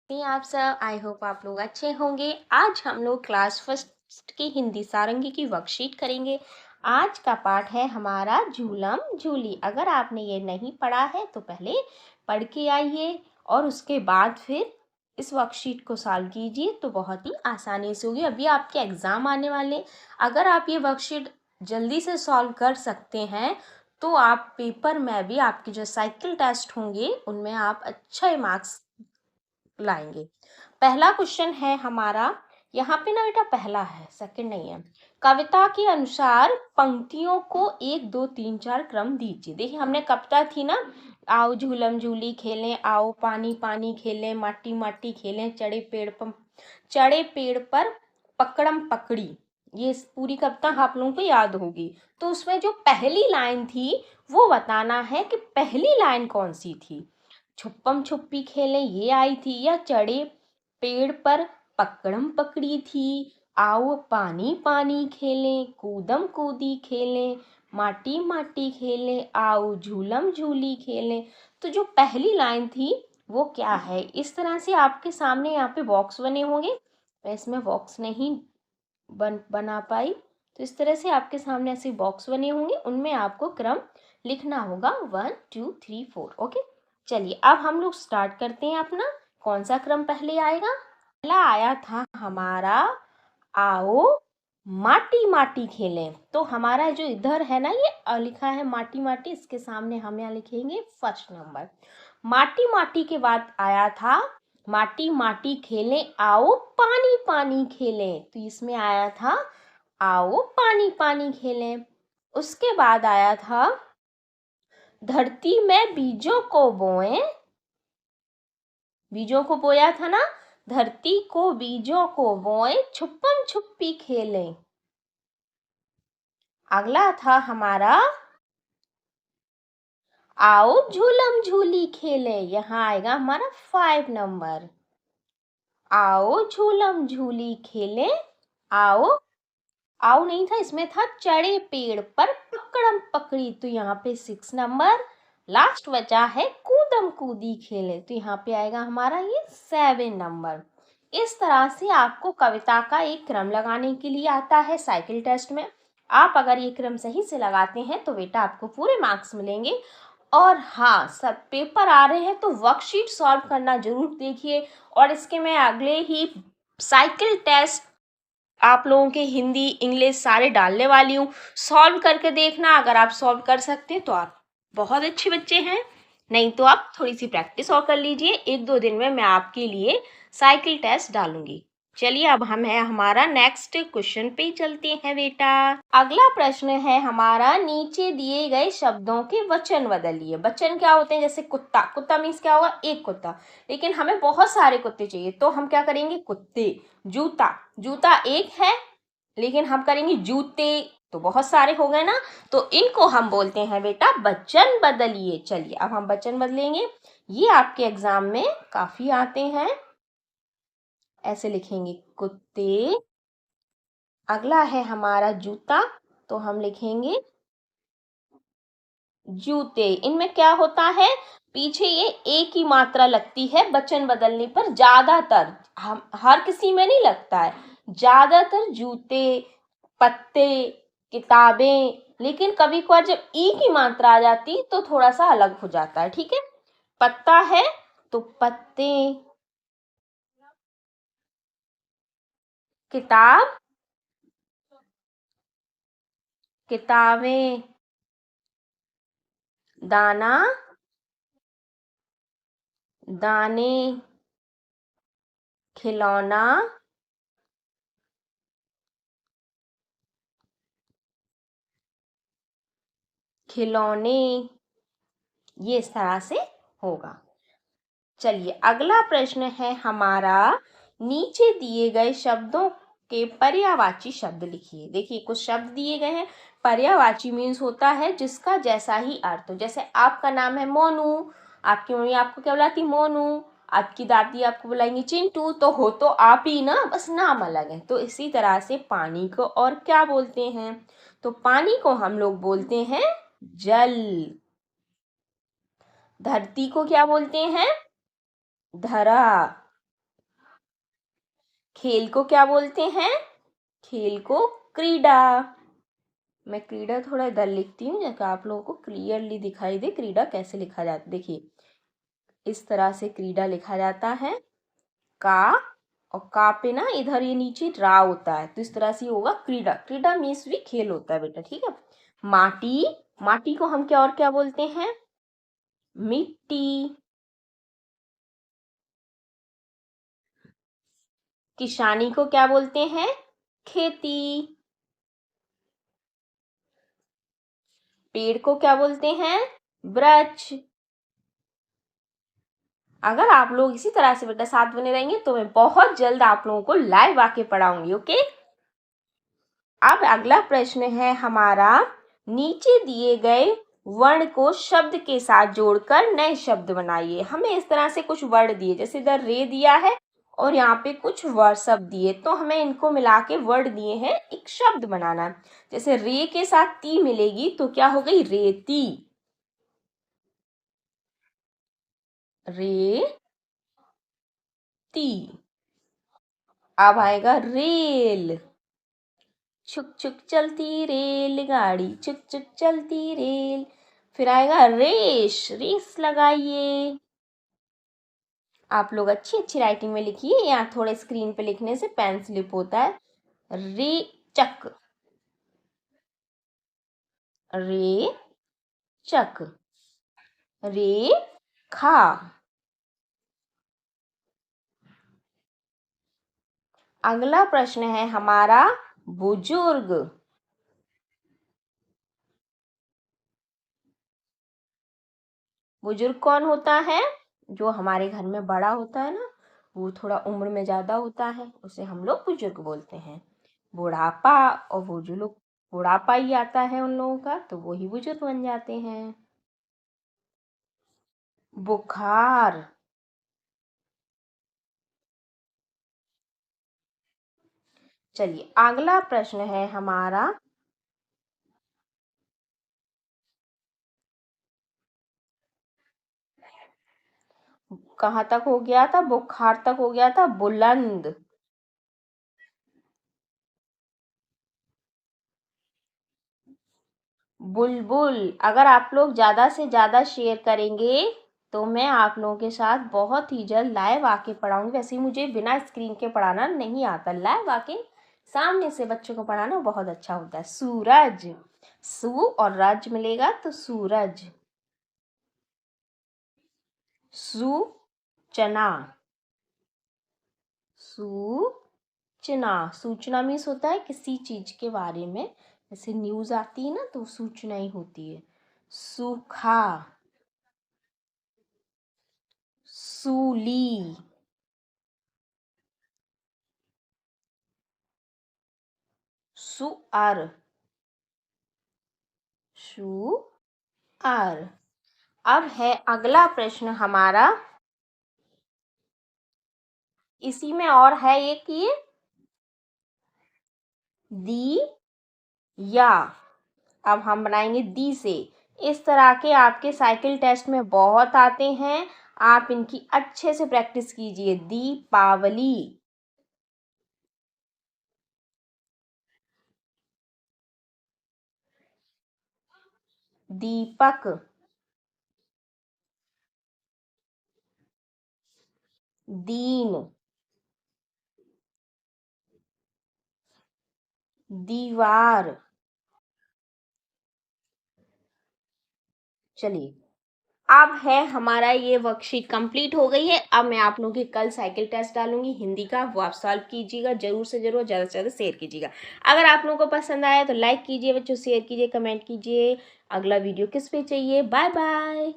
आप सब, I hope आप लोग अच्छे होंगे। आज हम लोग क्लास फर्स्ट की हिंदी सारंगी की वर्कशीट करेंगे। आज का पाठ है हमारा झूलम झूली। अगर आपने ये नहीं पढ़ा है तो पहले पढ़ के आइए और उसके बाद फिर इस वर्कशीट को सॉल्व कीजिए, तो बहुत ही आसानी से होगी। अभी आपके एग्ज़ाम आने वाले, अगर आप ये वर्कशीट जल्दी से सॉल्व कर सकते हैं तो आप पेपर में भी, आपके जो साइकिल टेस्ट होंगे उनमें आप अच्छे मार्क्स लाएंगे। पहला क्वेश्चन है हमारा, यहाँ पे ना बेटा पहला है, सेकंड नहीं है। कविता के अनुसार पंक्तियों को 1 2 3 4 क्रम दीजिए। देखिए हमने कविता थी ना, आओ झूलम झूली खेलें, आओ पानी पानी खेलें, माटी माटी खेलें, चढ़े पेड़ पर पकड़म पकड़ी। ये पूरी कविता आप लोगों को याद होगी। तो उसमें जो पहली लाइन थी वो बताना है कि पहली लाइन कौन सी थी। छुपम छुपी खेलें ये आई थी, या चढ़े पेड़ पर पकड़म पकड़ी थी, आओ पानी पानी खेलें, कूदम कूदी खेलें, माटी माटी खेलें, आओ झूलम झूली खेलें। तो जो पहली लाइन थी वो क्या है? इस तरह से आपके सामने यहाँ पे बॉक्स बने होंगे। मैं इसमें बॉक्स नहीं बना पाई, तो इस तरह से आपके सामने ऐसे बॉक्स बने होंगे, उनमें आपको क्रम लिखना होगा 1 2 3 4। ओके, चलिए अब हम लोग स्टार्ट करते हैं अपना। कौन सा क्रम पहले आएगा? पहला आया था हमारा आओ माटी माटी खेलें। तो हमारा जो इधर है ना, ये लिखा है माटी माटी, इसके सामने हम यहाँ लिखेंगे फर्स्ट नंबर। माटी माटी के बाद आया था माटी माटी खेलें, आओ पानी पानी खेलें। तो इसमें आया था आओ पानी पानी खेलें। उसके बाद आया था धरती में बीजों को बोएं। बीजों को बोया था ना, धरती को बीजों को बोएं, छुपम छुपी खेलें। अगला था हमारा आओ झूलम झूली खेलें। यहाँ आएगा हमारा 5 नंबर। आओ झूलम झूली खेलें, आओ आओ नहीं था, इसमें था चढ़े पेड़ पर पकड़म पकड़ी। तो यहाँ पे 6 नंबर। लास्ट बचा है कूदम कूदी खेले, तो यहाँ पे आएगा हमारा ये 7 नंबर। इस तरह से आपको कविता का एक क्रम लगाने के लिए आता है साइकिल टेस्ट में। आप अगर ये क्रम सही से लगाते हैं तो बेटा आपको पूरे मार्क्स मिलेंगे। और हाँ, सब पेपर आ रहे हैं तो वर्कशीट सॉल्व करना जरूर देखिए। और इसके मैं अगले ही साइकिल टेस्ट आप लोगों के हिंदी इंग्लिश सारे डालने वाली हूँ। सॉल्व करके देखना, अगर आप सॉल्व कर सकते हैं तो आप बहुत अच्छे बच्चे हैं, नहीं तो आप थोड़ी सी प्रैक्टिस और कर लीजिए। 1 2 दिन में मैं आपके लिए साइकिल टेस्ट डालूंगी। चलिए अब हम है हमारा नेक्स्ट क्वेश्चन पे चलते हैं बेटा। अगला प्रश्न है हमारा, नीचे दिए गए शब्दों के वचन बदलिए। वचन क्या होते हैं? जैसे कुत्ता, कुत्ता मीन्स क्या होगा? एक कुत्ता, लेकिन हमें बहुत सारे कुत्ते चाहिए तो हम क्या करेंगे? कुत्ते। जूता, जूता एक है लेकिन हम करेंगे जूते, तो बहुत सारे हो गए ना, तो इनको हम बोलते हैं बेटा वचन बदलिए। चलिए अब हम वचन बदलेंगे। ये आपके एग्जाम में काफी आते हैं। ऐसे लिखेंगे कुत्ते। अगला है हमारा जूता, तो हम लिखेंगे जूते। इनमें क्या होता है? पीछे ये एक ही मात्रा लगती है वचन बदलने पर, ज्यादातर, हम हर किसी में नहीं लगता है, ज्यादातर जूते, पत्ते, किताबें। लेकिन कभी कभार जब ई की मात्रा आ जाती तो थोड़ा सा अलग हो जाता है। ठीक है, पत्ता है तो पत्ते, किताब, किताबें, दाना, दाने, खिलौना, खिलौने। ये इस तरह से होगा। चलिए अगला प्रश्न है हमारा, नीचे दिए गए शब्दों के पर्यायवाची शब्द लिखिए। देखिए कुछ शब्द दिए गए हैं। पर्यायवाची मीन्स होता है जिसका जैसा ही अर्थ हो। जैसे आपका नाम है मोनू, आपकी मम्मी आपको क्या बुलाती? मोनू। आपकी दादी आपको बुलाएंगी चिंटू, तो हो तो आप ही ना, बस नाम अलग है। तो इसी तरह से पानी को और क्या बोलते हैं? तो पानी को हम लोग बोलते हैं जल। धरती को क्या बोलते हैं? धरा। खेल को क्या बोलते हैं? खेल को क्रीडा। मैं क्रीडा थोड़ा इधर लिखती हूँ ताकि आप लोगों को क्लियरली दिखाई दे क्रीडा कैसे लिखा जाता है। देखिए इस तरह से क्रीडा लिखा जाता है, का, और का पे ना इधर ये नीचे रा होता है, तो इस तरह से होगा क्रीडा। क्रीडा मीन्स भी खेल होता है बेटा, ठीक है। माटी, माटी को हम क्या और क्या बोलते हैं? मिट्टी। किसानी को क्या बोलते हैं? खेती। पेड़ को क्या बोलते हैं? वृक्ष। अगर आप लोग इसी तरह से बेटा साथ बने रहेंगे तो मैं बहुत जल्द आप लोगों को लाइव आके पढ़ाऊंगी, ओके। अब अगला प्रश्न है हमारा, नीचे दिए गए वर्ण को शब्द के साथ जोड़कर नए शब्द बनाइए। हमें इस तरह से कुछ वर्ड दिए, जैसे इधर रे दिया है और यहाँ पे कुछ वर्ड शब्द दिए, तो हमें इनको मिला के वर्ड दिए हैं, एक शब्द बनाना। जैसे रे के साथ ती मिलेगी तो क्या हो गई? रेती। रे ती। अब आएगा रेल। छुक छुक चलती रेलगाड़ी, छुक छुक चलती रेल। फिर आएगा रेस, रेस लगाइए। आप लोग अच्छी अच्छी राइटिंग में लिखिए, यहाँ थोड़े स्क्रीन पे लिखने से पेन स्लिप होता है। रे चक, रे चक। रे खा। अगला प्रश्न है हमारा, बुजुर्ग। बुजुर्ग कौन होता है? जो हमारे घर में बड़ा होता है ना, वो थोड़ा उम्र में ज्यादा होता है, उसे हम लोग बुजुर्ग बोलते हैं। बुढ़ापा, और वो जो लोग बुढ़ापा ही आता है उन लोगों का, तो वो ही बुजुर्ग बन जाते हैं। बुखार। चलिए अगला प्रश्न है हमारा, कहाँ तक हो गया था? बुखार तक हो गया था। बुलंद। बुलबुल। अगर आप लोग ज्यादा से ज्यादा शेयर करेंगे तो मैं आप लोगों के साथ बहुत ही जल्द लाइव आके पढ़ाऊंगी। वैसे ही मुझे बिना स्क्रीन के पढ़ाना नहीं आता, लाइव आके सामने से बच्चों को पढ़ाना बहुत अच्छा होता है। सूरज, सू और रज मिलेगा तो सूरज। सूचना, सूचना। सूचना मीन्स होता है किसी चीज के बारे में, जैसे न्यूज आती है ना तो सूचना ही होती है। सूखा, सूली। सुअर, सुअर। अब है अगला प्रश्न हमारा, इसी में और है एक ये, दिया। अब हम बनाएंगे दी से। इस तरह के आपके साइकिल टेस्ट में बहुत आते हैं, आप इनकी अच्छे से प्रैक्टिस कीजिए। दीपावली, दीपक, दीन, दीवार। चलिए अब है हमारा ये वर्कशीट कंप्लीट हो गई है। अब मैं आप लोगों की कल साइकिल टेस्ट डालूंगी हिंदी का, वो आप सॉल्व कीजिएगा, जरूर से जरूर, ज़्यादा से ज़्यादा शेयर कीजिएगा। अगर आप लोगों को पसंद आया तो लाइक कीजिए बच्चों, शेयर कीजिए, कमेंट कीजिए। अगला वीडियो किस पे चाहिए? Bye bye.